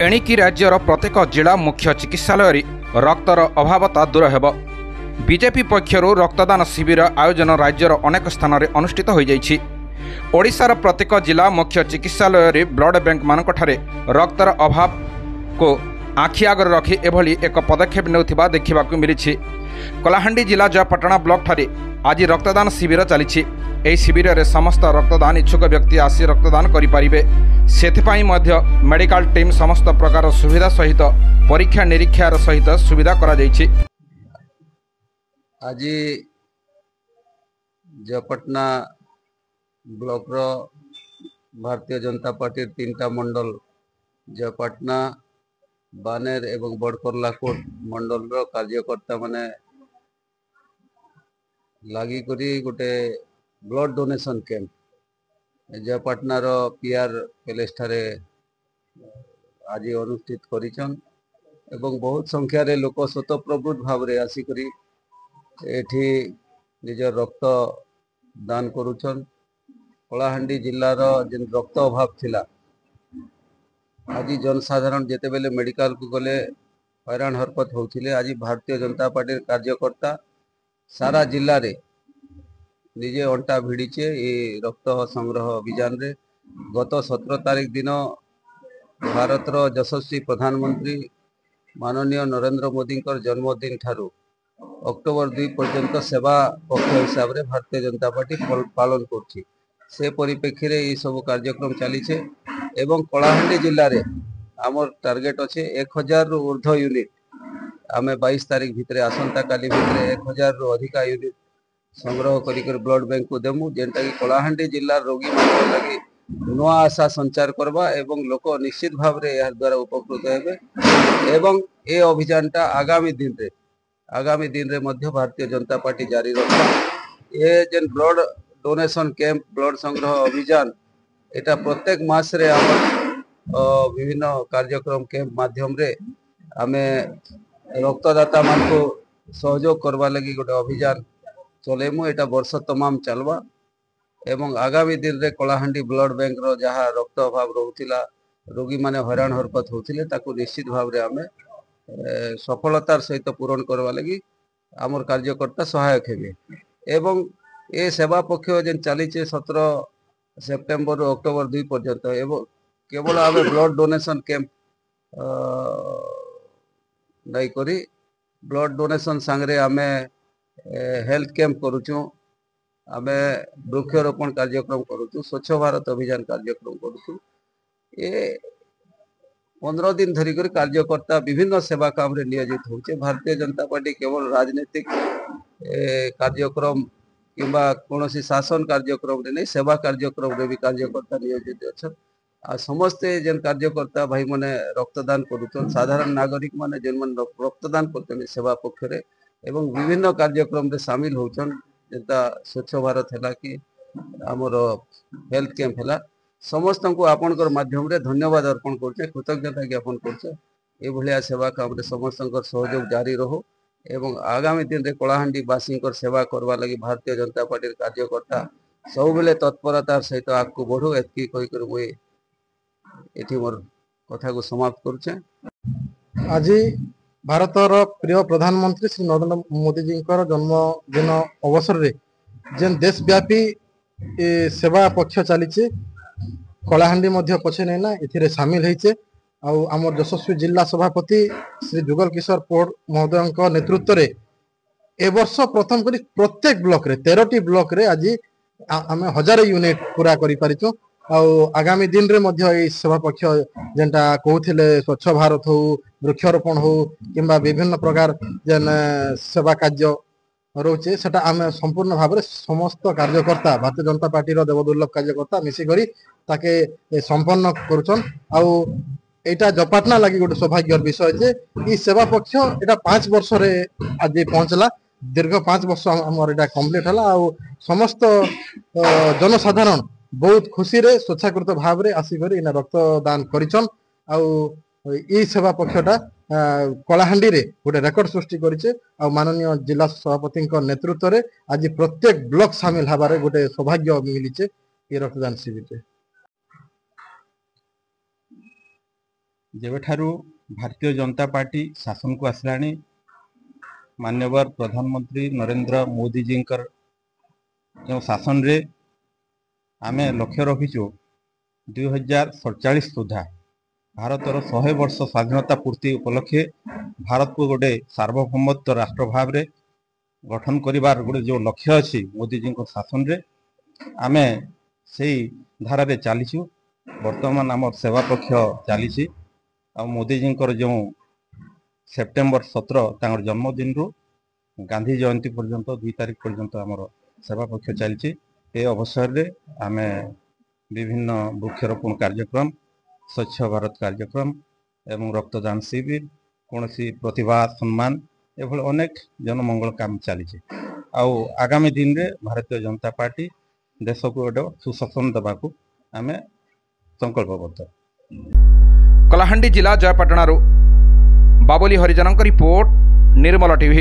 एणिकी राज्यर प्रत्येक जिला मुख्य चिकित्सालय रक्तर अभावता दूर हेब। बीजेपी पक्षर रक्तदान शिविर आयोजन राज्यर अनेक स्थान में अनुष्ठित हो जाइछि। ओडिशार प्रत्येक जिला मुख्य चिकित्सालय ब्लड बैंक मानकठारे रक्तर अभाव को आखि आगर रखी एभली एक पदक्षेप नेउथिबा देखिबाकू मिलिछि। कलाहांडी जिला जयपाटना ब्लॉक ठारे आज रक्तदान शिविर चली। एही शिविर में समस्त रक्तदान इच्छुक व्यक्ति आसी रक्तदान करेंगे। सेथिपाई मध्य मेडिकल टीम समस्त प्रकार सुविधा सहित परीक्षा निरीक्षार सहित सुविधा करा जाइछि। आज जयपाटना ब्लॉक रो भारतीय जनता पार्टी 3टा मंडल जयपाटना बानेर एवं बड़कर्लाकोट मंडल रो कार्यकर्ता माने लागी करी गोटे ब्लड डोनेशन कैंप जयपाटना रो पीआर पैलेस ठारे आज अनुष्ठित करिछन एवं बहुत संख्या रे लोक स्वतःप्रवृत्त भाव रे आसी करी एठी निज रक्त दान करुछन। कलाहांडी जिल्लार जेन रक्त अभाव थिला आज जनसाधारण जेते बेले मेडिकल को गले हैरान हरकत होउथिले। आज भारतीय जनता पार्टी कार्यकर्ता सारा जिल्ला रे निजे अंटा भिड़ीचे ये रक्त संग्रह अभियान रे। गत 17 तारीख दिन भारत रो यशस्वी प्रधानमंत्री माननीय नरेंद्र मोदी जन्मदिन ठारू अक्टोबर 2 पर्यंत सेवा पक्ष हिसाब रे भारतीय जनता पार्टी पालन करछि। से परिप्रेक्षी रे ये सब कार्यक्रम चली एवं कलाहांडी जिल्ला रे आमर टार्गेट अच्छे 1000 रु ऊर्ध्व यूनिट आमे 22 तारीख भितरे आसंता काली भितरे 1000 रु अधिका यूनिट संग्रह करिकर ब्लड बैंक को देमु जेंटा कि कलाहांडी जिल्ला रोगी मान लगी नुआ आशा संचार करबा एवं लोक निश्चित भाव रे यार द्वारा उपकृत हेबे एवं ए अभियानटा आगामी दिन रे मध्य भारतीय जनता पार्टी जारी रखा। ये जेन ब्लड डोनेशन कैंप ब्लड संग्रह अभियान एटा प्रत्येक मास रे विभिन्न कार्यक्रम कैंप माध्यम रे आमे रक्तदाता मान को सहयोग करवा लगी गोटे अभियान चलेमु। एटा वर्ष तमाम चलवा एवं आगामी दिन रे कलाहांडी ब्लड बैंक रो जहाँ रक्त अभाव रहउथिला रोगी माने हैरान हरकत होउथिले ताकू निश्चित भाव रे आमे सफलतार सहित पूरण करवा लगी आमर कार्यकर्ता सहायक हेबे। एवं ए सेवा पक्ष जेन चली 17 सेप्टेम्बर अक्टोबर 2 पर्यंत एवं केवल आमे ब्लड डोनेशन कैंप नहीं करी ब्लड डोनेशन संगे आमे हेल्थ कैंप करुचु, आमे वृक्षारोपण कार्यक्रम करुचु, स्वच्छ भारत अभियान कार्यक्रम करुचु। ए 15 दिन धरिक कार्यकर्ता विभिन्न सेवा काम रे नियोजित होचे। भारतीय जनता पार्टी केवल राजनीतिक कार्यक्रम किंबा कोनोसी शासन कार्यक्रम रे नहीं सेवा कार्यक्रम रे भी कार्यकर्ता नियोजित अछन। आ समस्ते जेन कार्यकर्ता भाई माने रक्तदान करुछन साधारण नागरिक माने जेन मन रक्तदान करछन सेवा पक्ष रे एवं विभिन्न कार्यक्रम रे शामिल होछन जेता स्वच्छ भारत हैला कि हमर हेल्थ कैंप हैला समस्त को आपनकर माध्यम रे धन्यवाद अर्पण करछे कृतज्ञता ज्ञापन करछे। ए भलिया सेवा काम रे समस्त सहयोग जारी रहो एवं आगामी दिन रे कलाहांडी वासी सेवा करवा लगी भारतीय जनता पार्टी कार्यकर्ता सब बेले तत्परतार सहित आगू बढ़ू एतकी कही कर मुई एठी मोर कथा को समाप्त करूछे। आज भारतर प्रिय प्रधानमंत्री श्री नरेंद्र मोदी जी जन्मदिन अवसर रे जेन देशव्यापी सेवा पक्ष चली कलाहांडी मध्य पछे नैना एथिरे शामिल होइचे। आमर यशस्वी जिला सभापति श्री जुगल किशोर पौड़ महोदय नेतृत्व रे ए वर्ष प्रथम करी प्रत्येक ब्लॉक रे 13टी ब्लॉक रे आज आमे 1000 यूनिट पूरा करि पारिचो। आगामी दिन रे मध्य ए सेवा पक्ष जेंटा कहउथिले स्वच्छ भारत हो वृक्षारोपण हो किंबा विभिन्न प्रकार जेन सेवा कार्य रोचे सेटा आमे संपूर्ण भाव रे समस्त कार्यकर्ता भारतीय जनता पार्टी रो देवदुर्लभ कार्यकर्ता मिसी करी ताके संपन्न करूछन। एटा जपाटना लगी गोटे सौभाग्यर विषय जे ई सेवा पक्ष एटा 5 वर्ष रे आज पहुंचला दीर्घ 5 वर्ष हमर एटा कंप्लीट हला। समस्त जनसाधारण बहुत खुशी रे स्वेच्छाकृत भाव रे आसी करी इना रक्तदान करिछन। ई सेवा पक्षटा कलाहांडी रे गोटे रेकर्ड सृष्टि करिছে। माननीय जिला सभापति नेतृत्व रे आज प्रत्येक ब्लॉक शामिल हबारे गोटे सौभाग्य मिलिছে ई रक्तदान शिविर रे। ଯେବେଠାରୁ ଭାରତୀୟ ଜନତା ପାର୍ଟି ଶାସନକୁ ଆସିଲାଣି ମାନ୍ୟବର ପ୍ରଧାନମନ୍ତ୍ରୀ ନରେନ୍ଦ୍ର ମୋଦିଜୀଙ୍କର ଯେଉଁ ଶାସନରେ ଆମେ ଲକ୍ଷ୍ୟ ରଖିଛୁ 2047 ସୁଦ୍ଧା ଭାରତର 100 ବର୍ଷ ସ୍ୱାଧୀନତା ପୂର୍ତ୍ତି ଉପଲକ୍ଷେ ଭାରତକୁ ଗୋଟେ ସାର୍ବଭୌମତ୍ୱ ରାଷ୍ଟ୍ର ଭାବରେ ଗଠନ କରିବାର ଗୋଟେ ଯେଉଁ ଲକ୍ଷ୍ୟ ଅଛି ମୋଦିଜୀଙ୍କ ଶାସନରେ ଆମେ ସେଇ ଧାରାରେ ଚାଲିଛୁ। ବର୍ତ୍ତମାନ ଆମର ସେବା ପକ୍ଷ ଚାଲିଛି ଆଉ ମୋଦିଜୀଙ୍କର ଯେଉଁ ସେପ୍ଟେମ୍ବର 17 ତାଙ୍କର ଜନ୍ମଦିନରୁ ଗାନ୍ଧୀ ଜୟନ୍ତୀ ପର୍ଯ୍ୟନ୍ତ 2 ତାରିଖ ପର୍ଯ୍ୟନ୍ତ ଆମର ସେବା ପକ୍ଷ ଚାଲିଛି। ଏ ଅବସରରେ ଆମେ ବିଭିନ୍ନ ବୃକ୍ଷରୋପଣ କାର୍ଯ୍ୟକ୍ରମ, ସ୍ୱଚ୍ଛ ଭାରତ କାର୍ଯ୍ୟକ୍ରମ ଏବଂ ରକ୍ତଦାନ ଶିବିର, କୌଣସି ପ୍ରତିଭା ସମ୍ମାନ ଏଭଳି ଅନେକ ଜନମଙ୍ଗଳ କାମ ଚାଲିଛି। ଆଉ ଆଗାମୀ ଦିନରେ ଭାରତୀୟ ଜନତା ପାର୍ଟି ଦେଶକୁ ଗୋଟେ ସୁଶାସନ ଦେବାକୁ ଆମେ ସଂକଳ୍ପବଦ୍ଧ। କଳାହାଣ୍ଡି ଜିଲ୍ଲା ଜୟପାଟଣାରୁ ବାବୁଲି ହରିଜନଙ୍କ ରିପୋର୍ଟ, ନିର୍ମଳ ଟିଭି।